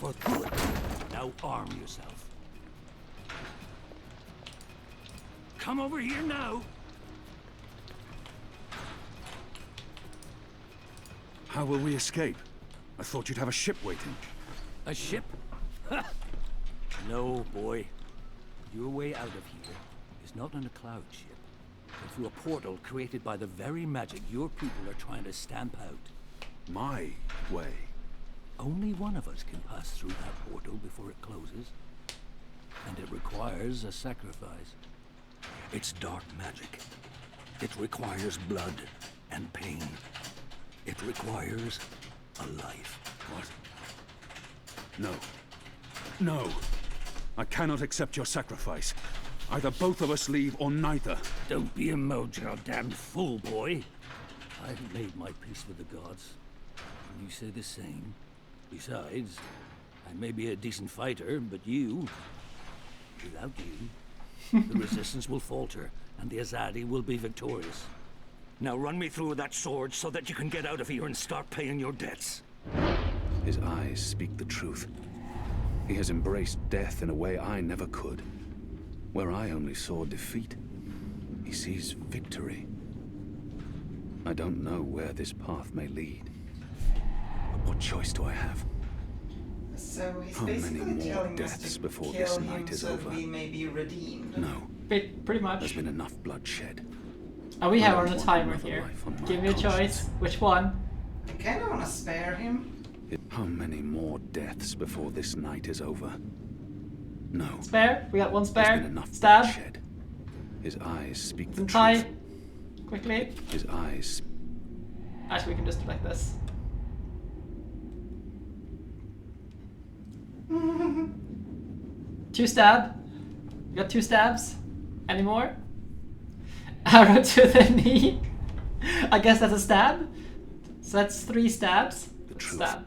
For good. Now arm yourself. Come over here now. How will we escape? I thought you'd have a ship waiting. A ship? Ha! No, boy. Your way out of here is not on a cloud ship, but through a portal created by the very magic your people are trying to stamp out. My way. Only one of us can pass through that portal before it closes. And it requires a sacrifice. It's dark magic. It requires blood and pain. It requires a life. What? No. No. I cannot accept your sacrifice. Either both of us leave or neither. Don't be a mojo damned fool, boy. I've made my peace with the gods. And you say the same. Besides, I may be a decent fighter, but without you, the resistance will falter, and the Azadi will be victorious. Now run me through that sword so that you can get out of here and start paying your debts. His eyes speak the truth. He has embraced death in a way I never could. Where I only saw defeat, he sees victory. I don't know where this path may lead. But what choice do I have? So he's How many basically more telling us deaths to before kill this him night is so over? we may be redeemed. No. Pretty much. There's been enough bloodshed. And we have I on don't a want timer another here. life on my Give me a choice. conscience. Which one? I kind of want to spare him. How many more deaths before this night is over? No. Spare? We got one There's spare. been enough Stab. bloodshed. His eyes speak the Some truth. tie. Quickly. His eyes. Actually, we can just do like this. Two stab. We got two stabs. Any more? Arrow to the knee. I guess that's a stab. So that's 3 stabs. The truth. Stab.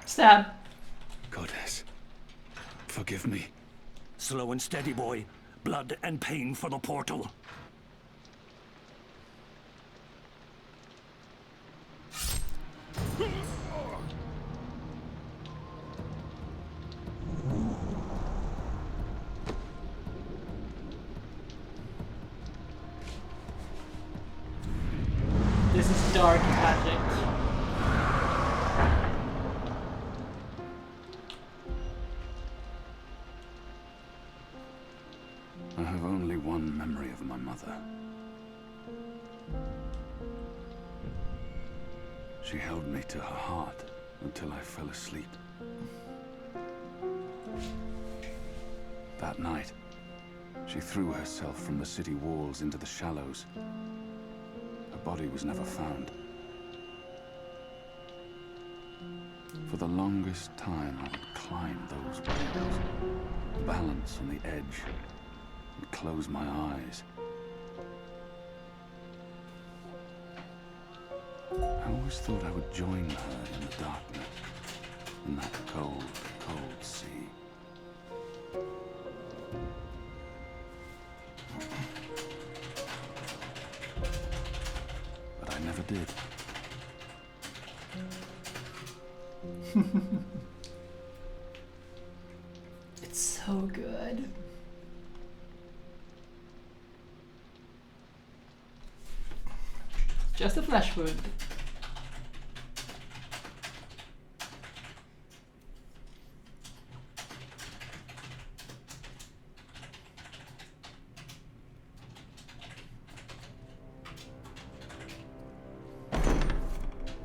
Stab. Goddess, forgive me. Slow and steady, boy. Blood and pain for the portal. This is dark magic. I have only one memory of my mother. She held me to her heart until I fell asleep. That night, she threw herself from the city walls into the shallows. Her body was never found. For the longest time, I would climb those walls, balance on the edge, and close my eyes. I always thought I would join her in the darkness, in that cold, cold sea. But I never did. It's so good. Just a flesh wound.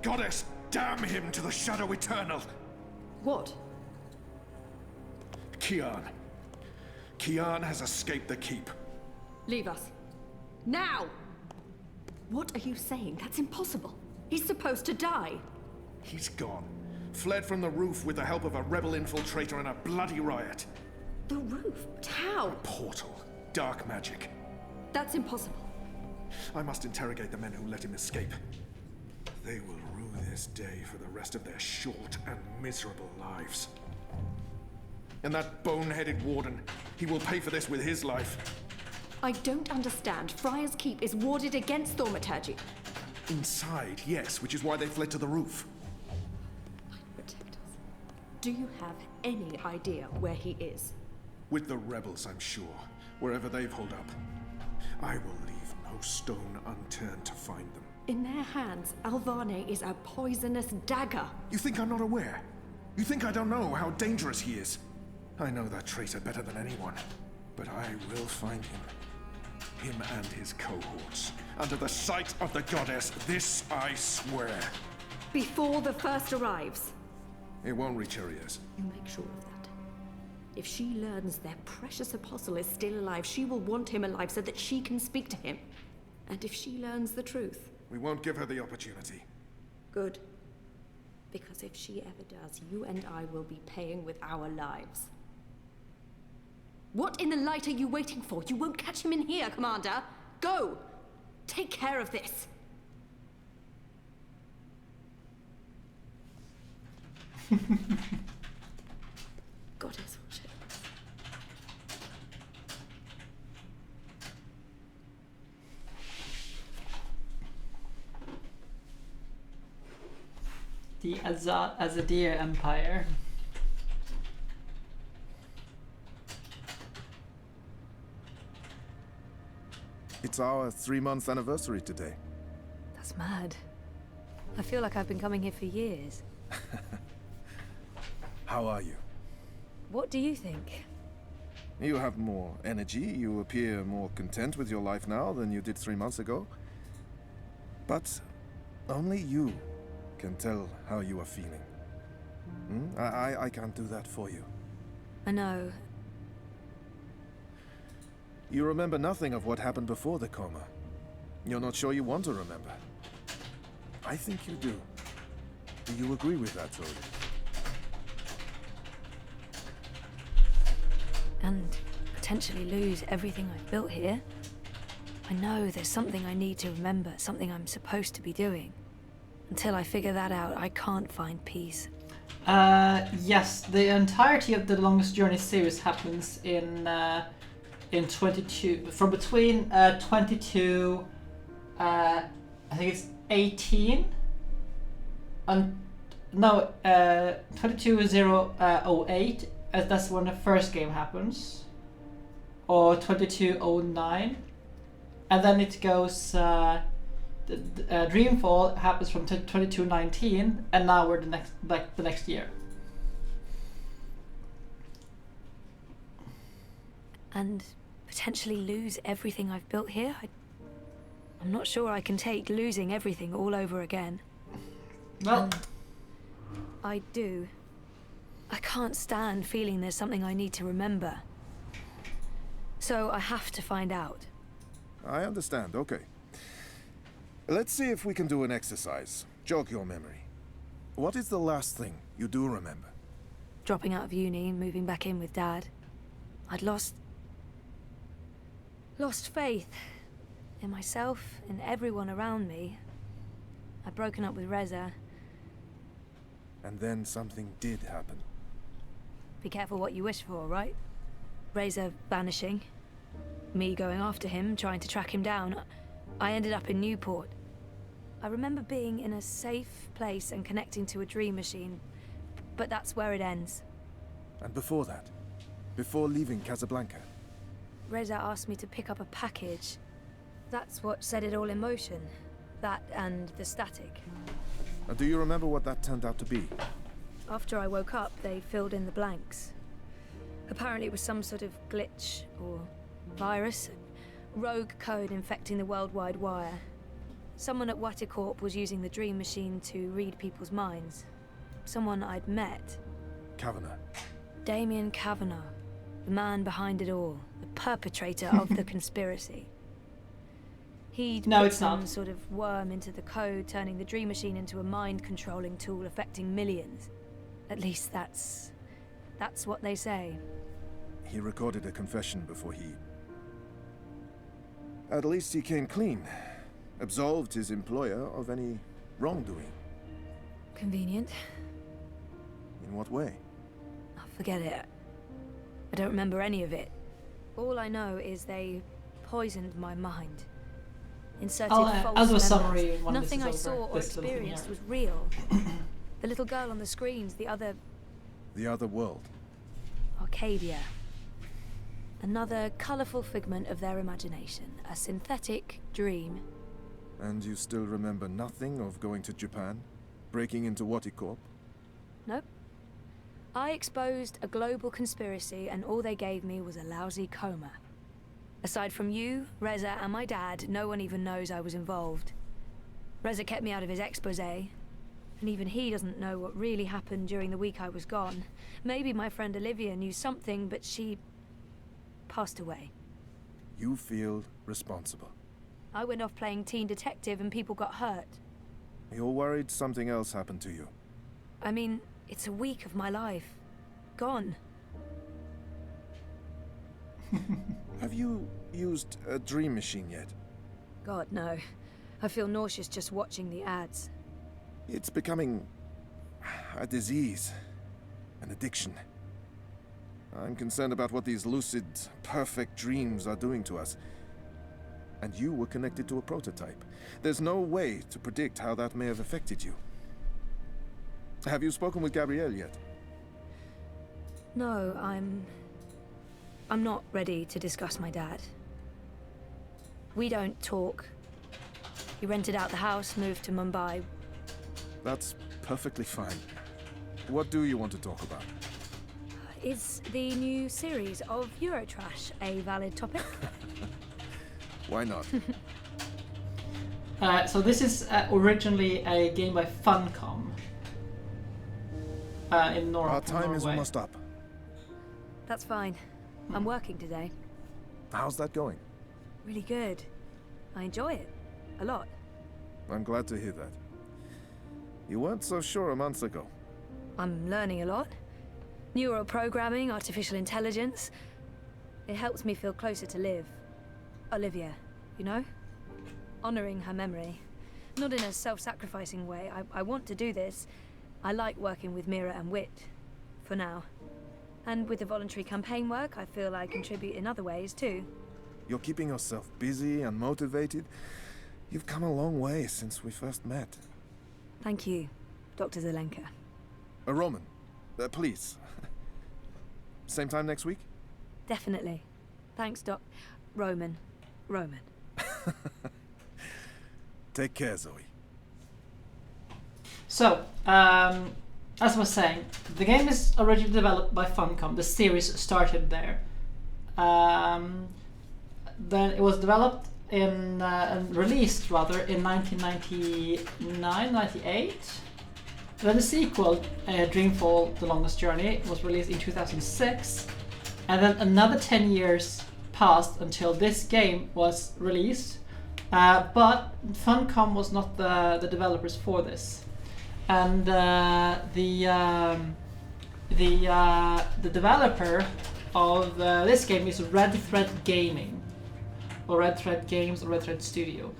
Goddess, damn him to the shadow eternal! What? Kian. Kian has escaped the keep. Leave us. Now! What are you saying? That's impossible. He's supposed to die. He's gone. Fled from the roof with the help of a rebel infiltrator in a bloody riot. The roof? But how? Portal. Dark magic. That's impossible. I must interrogate the men who let him escape. They will rue this day for the rest of their short and miserable lives. And that bone-headed warden, he will pay for this with his life. I don't understand. Friar's Keep is warded against thaumaturgy. Inside, yes, which is why they fled to the roof. Do you have any idea where he is? With the rebels, I'm sure. Wherever they've holed up. I will leave no stone unturned to find them. In their hands, Alvane is a poisonous dagger. You think I'm not aware? You think I don't know how dangerous he is? I know that traitor better than anyone. But I will find him. Him and his cohorts. Under the sight of the goddess, this I swear. Before the first arrives. It won't reach her ears. You make sure of that. If she learns their precious apostle is still alive, she will want him alive so that she can speak to him. And if she learns the truth... We won't give her the opportunity. Good. Because if she ever does, you and I will be paying with our lives. What in the light are you waiting for? You won't catch him in here, Commander. Go! Take care of this. Goddess worship. The Azadir Empire. It's our 3-month anniversary today. That's mad. I feel like I've been coming here for years. How are you? What do you think? You have more energy, you appear more content with your life now than you did 3 months ago. But only you can tell how you are feeling. I can't do that for you. I know. You remember nothing of what happened before the coma. You're not sure you want to remember. I think you do. Do you agree with that, Zodi? And potentially lose everything I've built here. I know there's something I need to remember, something I'm supposed to be doing. Until I figure that out, I can't find peace. Yes, the entirety of the Longest Journey series happens in 22, from between 22, I think it's 18, and no, 2208, that's when the first game happens, or 2209, and then it goes, Dreamfall happens from 2219, and now we're the next year. And potentially lose everything I've built here? I'm not sure I can take losing everything all over again. Well, I do. I can't stand feeling there's something I need to remember. So I have to find out. I understand, okay. Let's see if we can do an exercise. Jog your memory. What is the last thing you do remember? Dropping out of uni and moving back in with Dad. I'd lost faith in myself, in everyone around me. I'd broken up with Reza. And then something did happen. Be careful what you wish for, right? Reza vanishing. Me going after him, trying to track him down. I ended up in Newport. I remember being in a safe place and connecting to a dream machine, but that's where it ends. And before that? Before leaving Casablanca? Reza asked me to pick up a package. That's what set it all in motion. That and the static. Do you remember what that turned out to be? After I woke up, they filled in the blanks. Apparently it was some sort of glitch or virus. Rogue code infecting the worldwide wire. Someone at Waticorp was using the dream machine to read people's minds. Someone I'd met. Kavanagh. Damien Kavanagh. The man behind it all. The perpetrator of the conspiracy. He'd put some sort of worm into the code, turning the dream machine into a mind-controlling tool affecting millions. At least that's what they say. He recorded a confession before he... At least he came clean. Absolved his employer of any wrongdoing. Convenient. In what way? Oh, forget it. I don't remember any of it. All I know is they poisoned my mind. Inserted false as a memories. summary, Nothing I saw or experienced was real. The little girl on the screens, the other The other world. Arcadia. Another colourful figment of their imagination. A synthetic dream. And you still remember nothing of going to Japan? Breaking into Waticorp? Nope. I exposed a global conspiracy and all they gave me was a lousy coma. Aside from you, Reza, and my dad, no one even knows I was involved. Reza kept me out of his exposé, and even he doesn't know what really happened during the week I was gone. Maybe my friend Olivia knew something, but she passed away. You feel responsible. I went off playing teen detective and people got hurt. You're worried something else happened to you. I mean, it's a week of my life. Gone. Have you used a dream machine yet? God, no. I feel nauseous just watching the ads. It's becoming a disease, an addiction. I'm concerned about what these lucid, perfect dreams are doing to us. And you were connected to a prototype. There's no way to predict how that may have affected you. Have you spoken with Gabrielle yet? No, I'm not ready to discuss my dad. We don't talk. He rented out the house, moved to Mumbai. That's perfectly fine. What do you want to talk about? Is the new series of Eurotrash a valid topic? Why not? So this is originally a game by Funcom in Norway. Our time is almost up. That's fine. I'm working today. How's that going? Really good. I enjoy it. A lot. I'm glad to hear that. You weren't so sure a month ago. I'm learning a lot. Neural programming, artificial intelligence. It helps me feel closer to Liv. Olivia, you know? Honoring her memory. Not in a self-sacrificing way. I want to do this. I like working with Mira and Wit. For now. And with the voluntary campaign work, I feel I contribute in other ways too. You're keeping yourself busy and motivated. You've come a long way since we first met. Thank you, Dr. Zelenka. Roman, please. Same time next week? Definitely. Thanks, Doc. Roman. Take care, Zoe. So, as I was saying, the game is originally developed by Funcom. The series started there. Then it was developed and released rather in 1999, 98. Then the sequel, Dreamfall: The Longest Journey, was released in 2006, and then another 10 years passed until this game was released. But Funcom was not the developers for this, and the developer of this game is Red Thread Gaming, or Red Thread Games, or Red Thread Studio,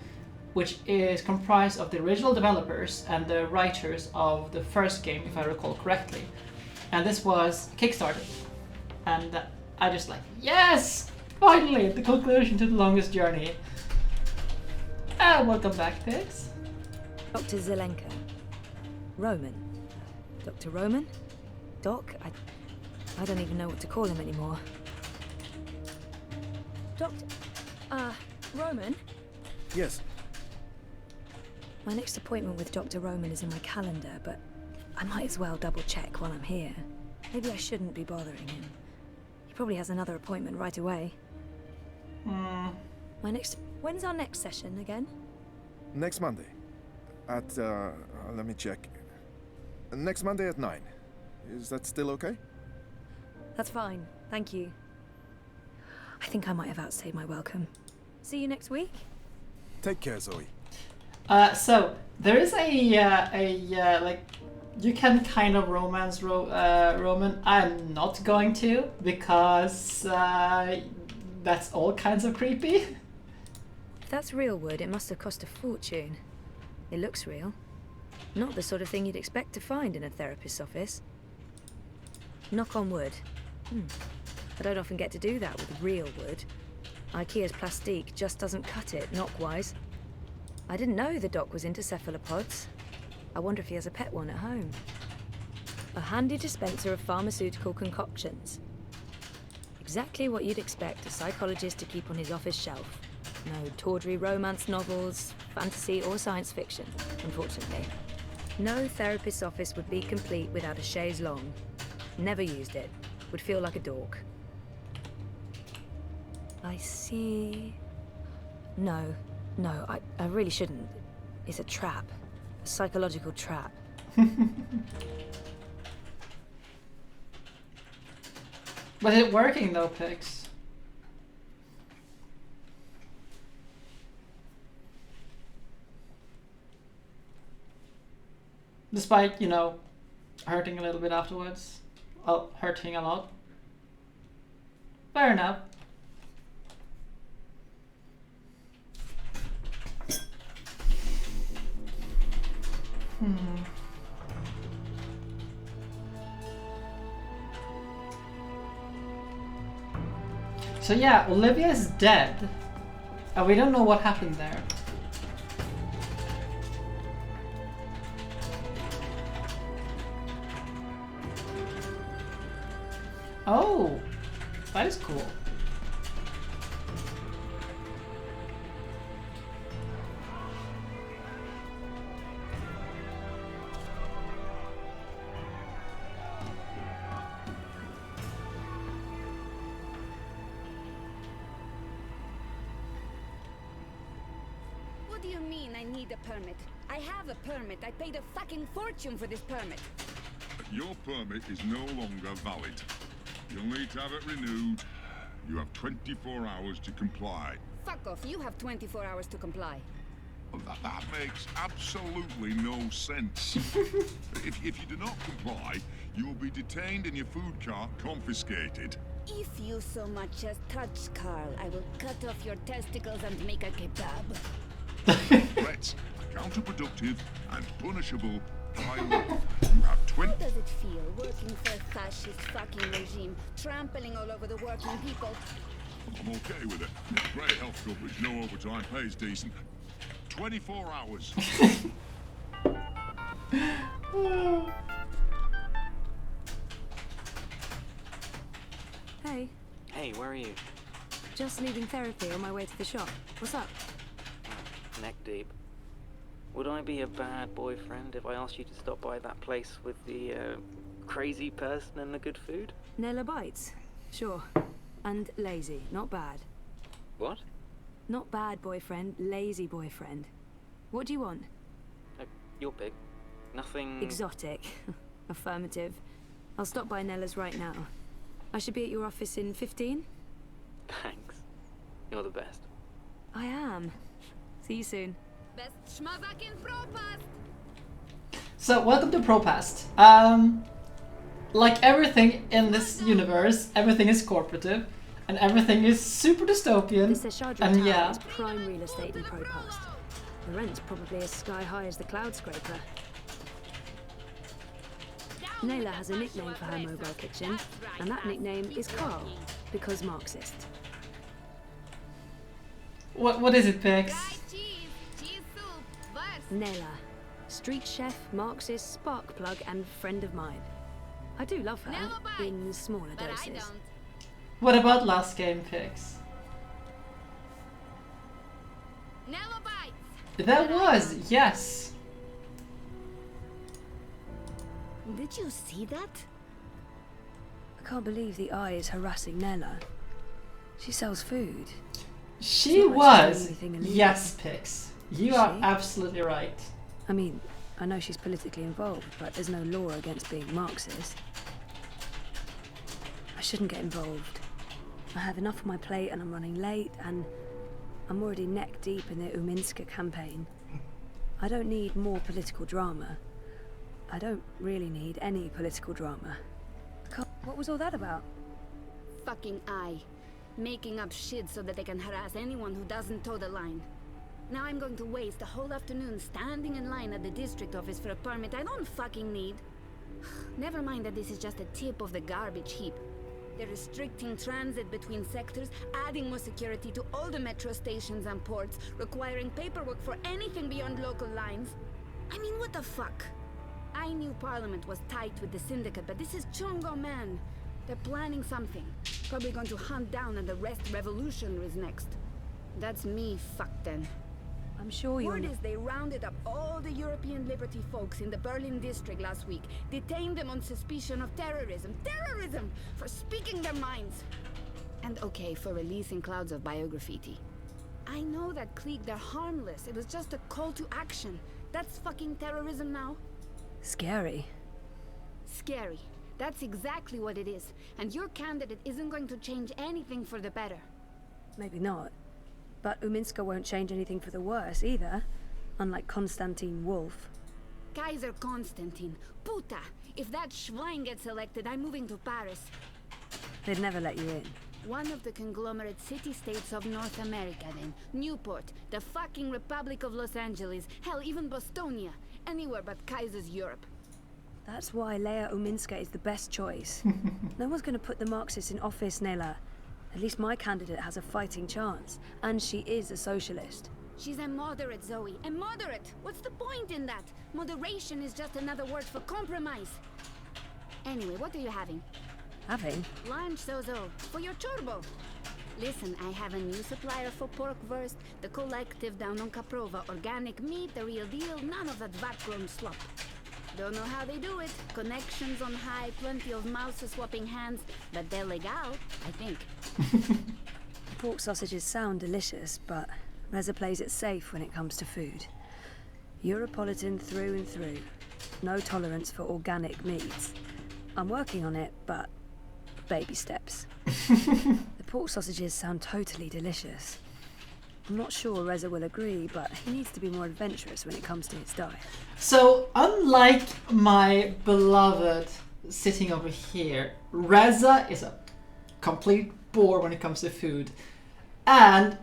which is comprised of the original developers and the writers of the first game, if I recall correctly. And this was kickstarted, and I just like, yes, finally, the conclusion to The Longest Journey. Welcome back, pigs. Dr. Zelenka. Roman. Dr. Roman? Doc? I don't even know what to call him anymore. Roman? Yes. My next appointment with Dr. Roman is in my calendar, but I might as well double check while I'm here. Maybe I shouldn't be bothering him. He probably has another appointment right away. When's our next session again? Next Monday. At, let me check. Next Monday at 9. Is that still okay? That's fine, thank you. I think I might have outstayed my welcome. See you next week? Take care, Zoe. So there is a like, you can kind of romance Roman. I'm not going to, because that's all kinds of creepy. If that's real wood, it must have cost a fortune. It looks real. Not the sort of thing you'd expect to find in a therapist's office. Knock on wood. I don't often get to do that with real wood. IKEA's plastique just doesn't cut it, knock-wise. I didn't know the doc was into cephalopods. I wonder if he has a pet one at home. A handy dispenser of pharmaceutical concoctions. Exactly what you'd expect a psychologist to keep on his office shelf. No tawdry romance novels, fantasy or science fiction, unfortunately. No therapist's office would be complete without a chaise longue. Never used it. Would feel like a dork. I see... No, I really shouldn't. It's a trap. A psychological trap. But is it working though, Pix? Despite, you know, hurting a little bit afterwards. Well, hurting a lot. Fair enough. So yeah, Olivia is dead. And we don't know what happened there. Oh, that is cool. What do you mean I need a permit? I have a permit. I paid a fucking fortune for this permit. Your permit is no longer valid. You'll need to have it renewed. You have 24 hours to comply. Fuck off. You have 24 hours to comply. Well, that makes absolutely no sense. If you do not comply, you will be detained and your food cart confiscated. If you so much as touch Carl, I will cut off your testicles and make a kebab. Threats are counterproductive and punishable by law. You have 20... How does it feel working for a fascist fucking regime, trampling all over the working people? I'm okay with it. Great health coverage, no overtime, pays decent. 24 hours. Hey. Hey, where are you? Just leaving therapy on my way to the shop. What's up? Neck deep. Would I be a bad boyfriend if I asked you to stop by that place with the crazy person and the good food? Nella bites? Sure. And lazy, not bad. What? Not bad boyfriend, lazy boyfriend. What do you want? Your pick. Nothing... Exotic. Affirmative. I'll stop by Nella's right now. I should be at your office in 15? Thanks. You're the best. I am. See you soon. Best schmazak in Propast! So, welcome to Propast. Like everything in this universe, everything is corporative, and everything is super dystopian. And yeah, is prime real estate in Propast. The rent's probably as sky high as the cloud scraper. Nayla has a nickname for her mobile kitchen, and that nickname is Carl, because Marxist. What is it, Pix? Nayla, street chef, Marxist, spark plug, and friend of mine. I do love her, in smaller doses. What about last game, Pix? That was, yes. Did you see that? I can't believe the eye is harassing Nella. She sells food. She was. Yes, Pix. You are absolutely right. I mean, I know she's politically involved, but there's no law against being Marxist. I shouldn't get involved. I have enough on my plate and I'm running late, and I'm already neck deep in the Uminska campaign. I don't need more political drama. I don't really need any political drama. What was all that about? Fucking I. Making up shit so that they can harass anyone who doesn't toe the line. Now I'm going to waste a whole afternoon standing in line at the district office for a permit I don't fucking need. Never mind that this is just a tip of the garbage heap. They're restricting transit between sectors, adding more security to all the metro stations and ports, requiring paperwork for anything beyond local lines. I mean, what the fuck? I knew Parliament was tight with the Syndicate, but this is Chungo, man. They're planning something. Probably going to hunt down and arrest revolutionaries next. That's me, fuck them. I'm sure you're Word not... is they rounded up all the European Liberty folks in the Berlin district last week, detained them on suspicion of terrorism. Terrorism! For speaking their minds! And okay, for releasing clouds of biograffiti. I know that clique, they're harmless. It was just a call to action. That's fucking terrorism now. Scary. Scary. That's exactly what it is. And your candidate isn't going to change anything for the better. Maybe not. But Uminska won't change anything for the worse either. Unlike Konstantin Wolf. Kaiser Konstantin. Puta! If that Schwein gets elected, I'm moving to Paris. They'd never let you in. One of the conglomerate city-states of North America then. Newport, the fucking Republic of Los Angeles, hell, even Bostonia. Anywhere but Kaiser's Europe. That's why Leia Uminska is the best choice. No one's gonna put the Marxists in office, Nela. At least my candidate has a fighting chance. And she is a socialist. She's a moderate, Zoe. A moderate! What's the point in that? Moderation is just another word for compromise. Anyway, what are you having? Having? Lunch, Zozo. For your chorbo. Listen, I have a new supplier for pork wurst. The collective down on Caprova. Organic meat, the real deal. None of that vat-grown slop. Don't know how they do it. Connections on high, plenty of mouse-swapping hands. But they're legal, I think. Pork sausages sound delicious, but Reza plays it safe when it comes to food. Europolitan through and through. No tolerance for organic meats. I'm working on it, but baby steps. The pork sausages sound totally delicious. I'm not sure Reza will agree, but he needs to be more adventurous when it comes to his diet. So, unlike my beloved sitting over here, Reza is a complete bore when it comes to food. And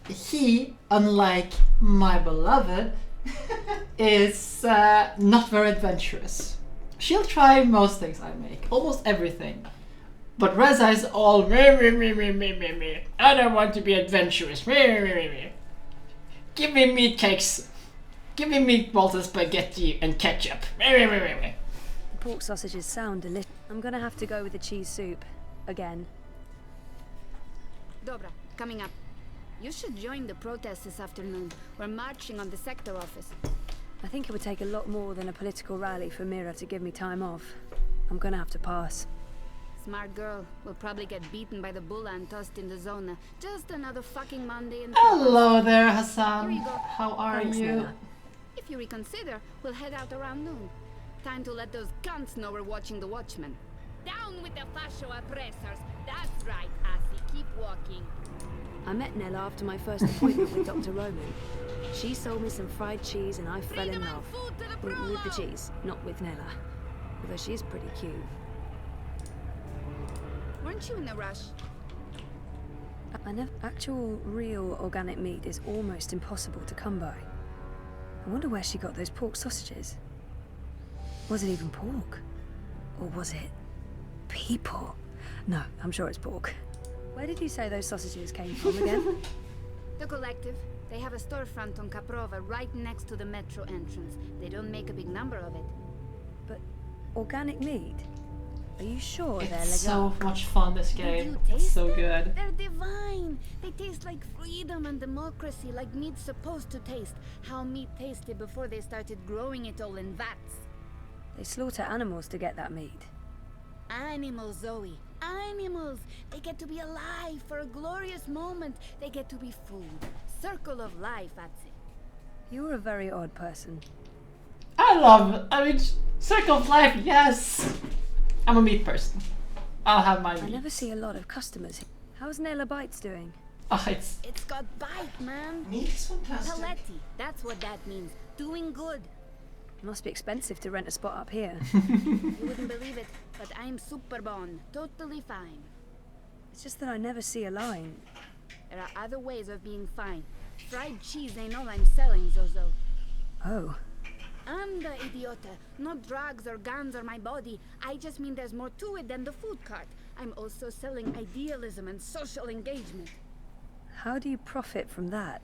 he unlike my beloved, is not very adventurous. She'll try most things I make, almost everything. But Reza is all me. I don't want to be adventurous. Me. Give me meat cakes. Give me meatballs and spaghetti and ketchup. The pork sausages sound delicious. I'm gonna have to go with the cheese soup. Again. Dobra, coming up. You should join the protest this afternoon. We're marching on the sector office. I think it would take a lot more than a political rally for Mira to give me time off. I'm gonna have to pass. Smart girl. We'll probably get beaten by the bulla and tossed in the zona. Just another fucking Monday in the Hello there, Hassan. Here you go. How are Thanks, you? Nina. If you reconsider, we'll head out around noon. Time to let those cunts know we're watching the Watchmen. Down with the fascio oppressors. That's right, Assy. Keep walking. I met Nella after my first appointment with Dr. Roman. She sold me some fried cheese and I fell in love. With the cheese, not with Nella. Although she is pretty cute. Weren't you in a rush? Actual, real organic meat is almost impossible to come by. I wonder where she got those pork sausages. Was it even pork? Or was it people? No, I'm sure it's pork. Where did you say those sausages came from again? The Collective. They have a storefront on Caprova right next to the metro entrance. They don't make a big number of it. But organic meat? Are you sure they're It's legal? so much fun, this Did game. you It's taste so them? good. They're divine. They taste like freedom and democracy, like meat's supposed to taste. How meat tasted before they started growing it all in vats. They slaughter animals to get that meat. Animals, Zoe. Animals. They get to be alive for a glorious moment. They get to be food. Circle of life, Atsi. You're a very odd person. I mean, circle of life, yes. I'm a meat person. I'll have my I meat. never see a lot of customers. How's Nella Bites doing? Oh, it's It's got bite, man. Meat is fantastic. Paletti. That's what that means. Doing good. It must be expensive to rent a spot up here. You wouldn't believe it, but I'm super bon. Totally fine. It's just that I never see a line. There are other ways of being fine. Fried cheese ain't all I'm selling, Zozo. Oh. Anda, idiota. Not drugs or guns or my body. I just mean there's more to it than the food cart. I'm also selling idealism and social engagement. How do you profit from that?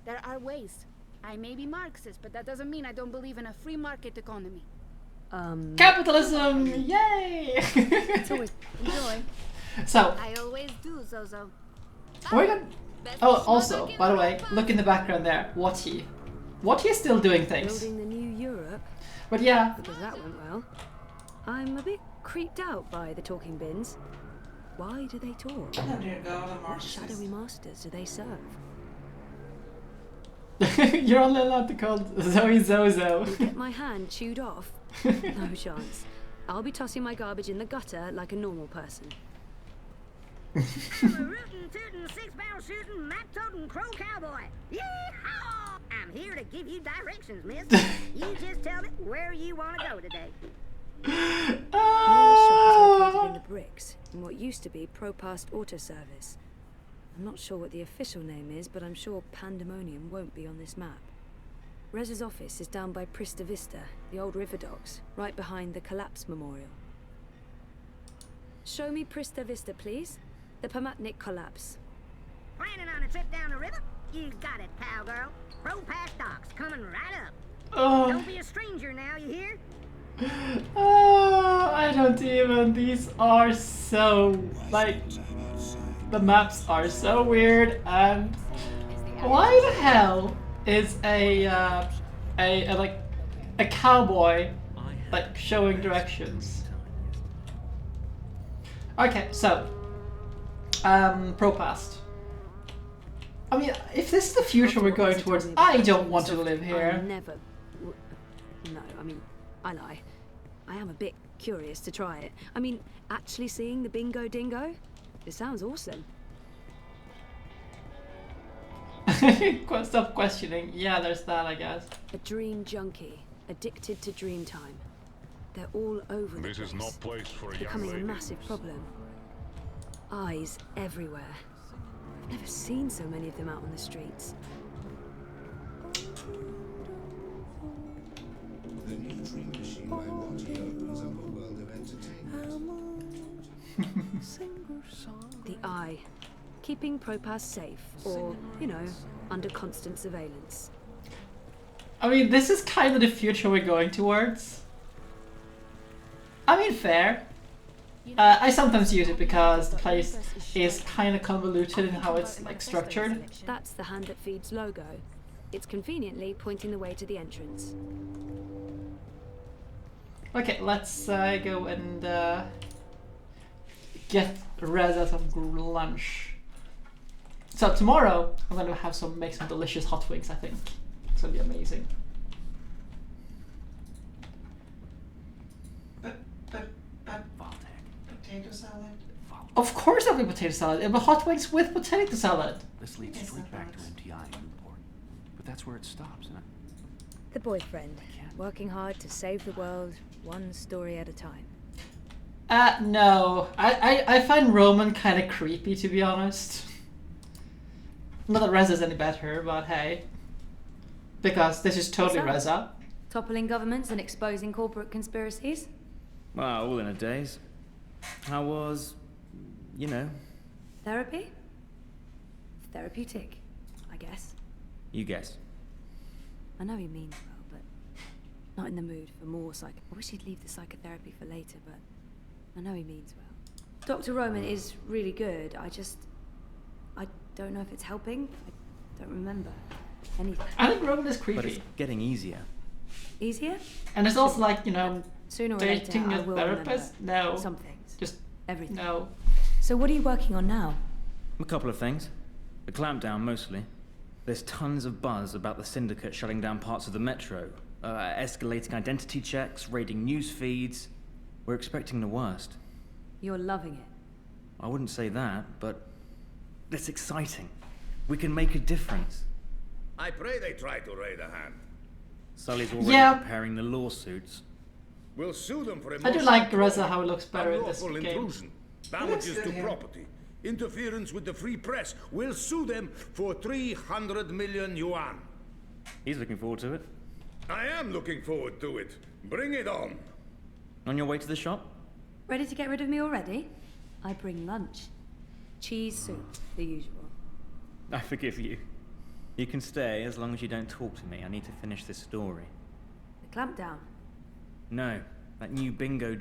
There are ways. I may be Marxist, but that doesn't mean I don't believe in a free market economy. Capitalism! Yay! It's always enjoy. So, I always do, so. we're gonna... Oh, also, by the way, look in the background there. Watty. Watty is still doing things. Building the new Europe. But yeah. Because that went well. I'm a bit creeped out by the talking bins. Why do they talk? Oh dear God, I'm What shadowy masters do they serve? You're only allowed to call Zoe Zozo. Get my hand chewed off? No chance. I'll be tossing my garbage in the gutter like a normal person. I'm a rootin', tootin', 6-barrel shooting, map-toting crow cowboy. Yeehaw! I'm here to give you directions, miss. You just tell me where you want to go today. The nearest shop is located in the bricks, in what used to be Propast Auto Service. I'm not sure what the official name is, but I'm sure Pandemonium won't be on this map. Reza's office is down by Prista Vista, the old river docks, right behind the Collapse Memorial. Show me Prista Vista, please. The Pamatnik Collapse. Planning on a trip down the river? You got it, cowgirl. Propast docks coming right up. Oh. Don't be a stranger now, you hear? Oh, I don't even. These are so, like, the maps are so weird. And why the hell is a cowboy like showing directions? Okay, so Propast. I mean, if this is the future we're going towards, I don't want to live here. Never. No, I mean, I lie. I am a bit curious to try it. I mean, actually seeing the bingo dingo? It sounds awesome. Stop questioning. Yeah, there's that, I guess. A dream junkie, addicted to dream time. They're all over the place. This is not place for a young Becoming lady. a massive problem. Eyes everywhere. I've never seen so many of them out on the streets. The new dream machine by Monty opens up a world of entertainment. The Eye. Keeping Propast safe, or, you know, under constant surveillance. I mean, this is kind of the future we're going towards. I mean, fair. I sometimes use it because the place is kind of convoluted in how it's like structured. That's the Hand That Feeds logo. It's conveniently pointing the way to the entrance. Okay, let's go and get Reza some lunch. So tomorrow I'm gonna have make some delicious hot wings. I think it's gonna be amazing. But potato salad? Of course there'll be potato salad. It'll be hot wings with potato salad. This leads straight back to MTI in Newport. But that's where it stops, isn't it? The boyfriend, working hard to save the world, one story at a time. No. I find Roman kind of creepy, to be honest. Not that Reza's any better, but hey. Because this is totally Reza. Toppling governments and exposing corporate conspiracies? Well, all in a daze. How was, you know... Therapy? Therapeutic, I guess. You guess. I know he means well, but not in the mood for more I wish he'd leave the psychotherapy for later, but I know he means well. Dr. Roman is really good. I don't know if it's helping. I don't remember anything. I think Roman is creepy. But it's getting easier. Easier? And it's also like, you know, Sooner or dating later, a I will therapist? remember No. some things. Just everything. No. So what are you working on now? A couple of things. The clampdown, mostly. There's tons of buzz about the syndicate shutting down parts of the metro, escalating identity checks, raiding news feeds. We're expecting the worst. You're loving it. I wouldn't say that, but it's exciting. We can make a difference. I pray they try to raid a hand. Sully's already preparing the lawsuits. We'll sue them for I do like Reza how it looks better in this unlawful game. intrusion, damages to property, interference with the free press. We'll sue them for 300 million yuan. He's looking forward to it. I am looking forward to it. Bring it on. On your way to the shop? Ready to get rid of me already? I bring lunch. Cheese soup, the usual. I forgive you. You can stay as long as you don't talk to me. I need to finish this story. The clampdown. No, That new bingo